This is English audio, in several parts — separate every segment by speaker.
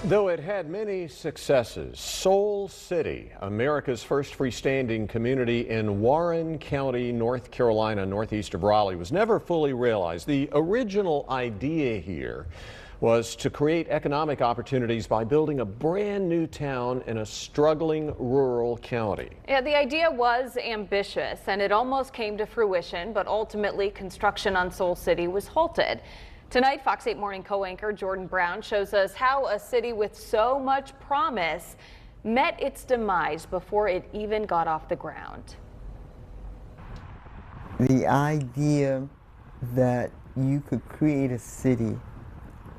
Speaker 1: Though it had many successes, Soul City, America's first freestanding community in Warren County, North Carolina, northeast of Raleigh, was never fully realized. The original idea here was to create economic opportunities by building a brand new town in a struggling rural county.
Speaker 2: Yeah, the idea was ambitious and it almost came to fruition, but ultimately construction on Soul City was halted. Tonight, Fox 8 Morning co-anchor Jordan Brown shows us how a city with so much promise met its demise before it even got off the ground.
Speaker 3: The idea that you could create a city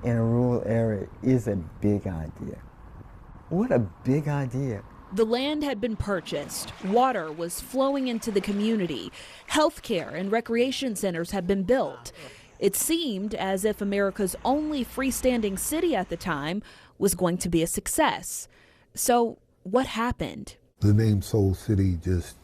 Speaker 3: in a rural area is a big idea. What a big idea.
Speaker 4: The land had been purchased, water was flowing into the community, healthcare and recreation centers had been built. It seemed as if America's only freestanding city at the time was going to be a success. So what happened?
Speaker 5: The name Soul City just...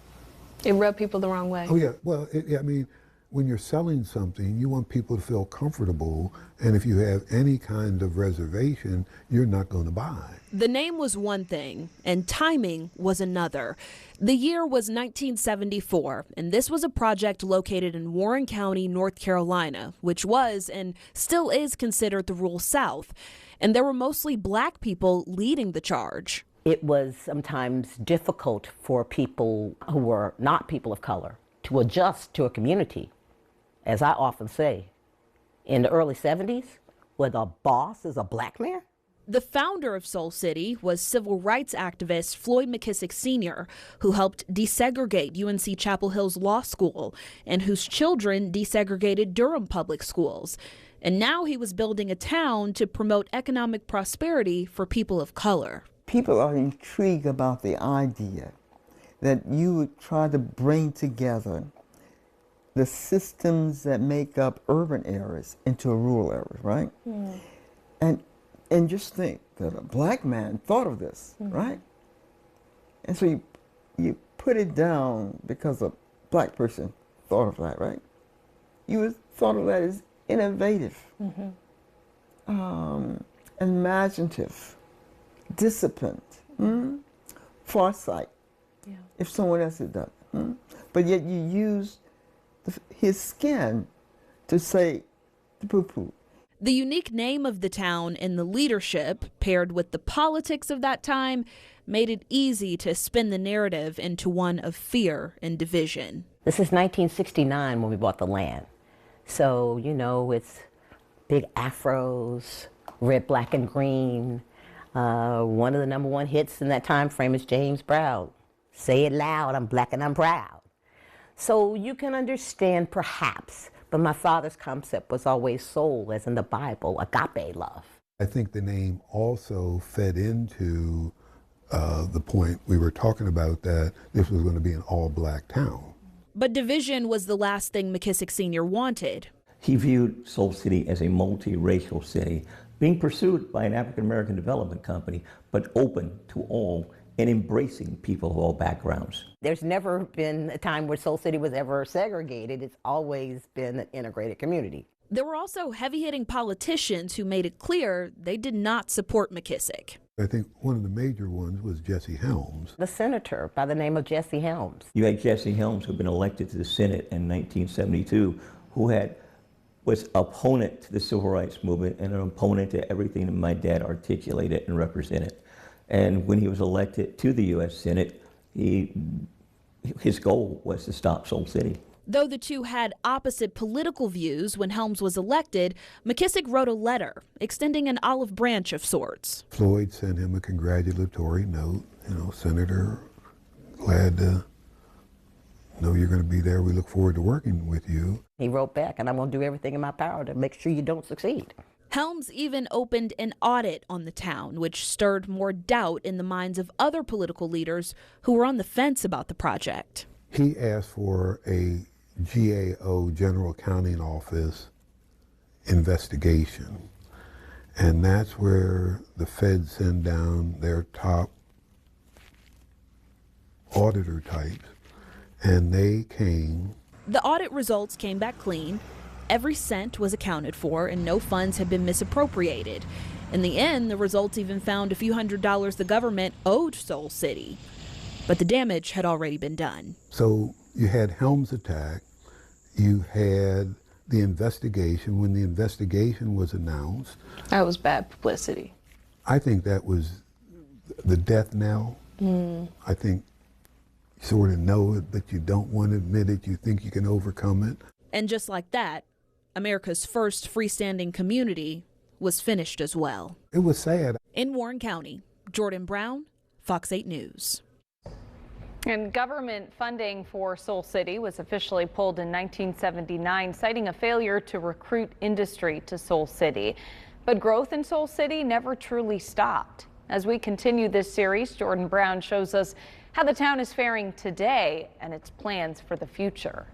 Speaker 6: It rubbed people the wrong way.
Speaker 5: Oh yeah, well, I mean, when you're selling something, you want people to feel comfortable, and if you have any kind of reservation, you're not going to buy.
Speaker 4: The name was one thing, and timing was another. The year was 1974, and this was a project located in Warren County, North Carolina, which was and still is considered the rural South. And there were mostly black people leading the charge.
Speaker 7: It was sometimes difficult for people who were not people of color to adjust to a community. As I often say, in the early 70s, where the boss is a black man.
Speaker 4: The founder of Soul City was civil rights activist Floyd McKissick Sr., who helped desegregate UNC Chapel Hill's law school and whose children desegregated Durham public schools. And now he was building a town to promote economic prosperity for people of color.
Speaker 3: People are intrigued about the idea that you would try to bring together the systems that make up urban areas into rural areas, right? And just think that a black man thought of this, right? And so you put it down because a black person thought of that, right? You thought of that as innovative, imaginative, disciplined, foresight, if someone else had done it. But yet you use his skin to say the poo-poo.
Speaker 4: The unique name of the town and the leadership, paired with the politics of that time, made it easy to spin the narrative into one of fear and division.
Speaker 7: This is 1969 when we bought the land. So, you know, it's big afros, red, black, and green. One of the #1 hits in that time frame is James Brown. Say it loud, I'm black and I'm proud. So you can understand perhaps, but my father's concept was always soul, as in the Bible, agape love.
Speaker 5: I think the name also fed into the point we were talking about, that this was going to be an all-black town.
Speaker 4: But division was the last thing McKissick Sr. wanted.
Speaker 8: He viewed Soul City as a multiracial city, being pursued by an African-American development company, but open to all and embracing people of all backgrounds.
Speaker 7: There's never been a time where Soul City was ever segregated. It's always been an integrated community.
Speaker 4: There were also heavy-hitting politicians who made it clear they did not support McKissick.
Speaker 5: I think one of the major ones was Jesse Helms.
Speaker 7: The senator by the name of Jesse Helms.
Speaker 8: You had Jesse Helms, who had been elected to the Senate in 1972, who was opponent to the civil rights movement and an opponent to everything that my dad articulated and represented. And when he was elected to the U.S. Senate, his goal was to stop Soul City.
Speaker 4: Though the two had opposite political views when Helms was elected, McKissick wrote a letter extending an olive branch of sorts.
Speaker 5: Floyd sent him a congratulatory note, Senator, glad to know you're going to be there. We look forward to working with you.
Speaker 7: He wrote back, and I'm going to do everything in my power to make sure you don't succeed.
Speaker 4: Helms even opened an audit on the town, which stirred more doubt in the minds of other political leaders who were on the fence about the project.
Speaker 5: He asked for a GAO, General Accounting Office, investigation. And that's where the feds send down their top auditor types, and they came.
Speaker 4: The audit results came back clean. Every cent was accounted for and no funds had been misappropriated. In the end, the results even found a few $100s the government owed Soul City. But the damage had already been done.
Speaker 5: So you had Helms attack, you had the investigation. When the investigation was announced,
Speaker 6: That was bad publicity.
Speaker 5: I think that was the death knell. I think you sort of know it, but you don't want to admit it. You think you can overcome it.
Speaker 4: And just like that, America's first freestanding community was finished as well.
Speaker 5: It was sad.
Speaker 4: In Warren County, Jordan Brown, Fox 8 News.
Speaker 2: And government funding for Soul City was officially pulled in 1979, citing a failure to recruit industry to Soul City. But growth in Soul City never truly stopped. As we continue this series, Jordan Brown shows us how the town is faring today and its plans for the future.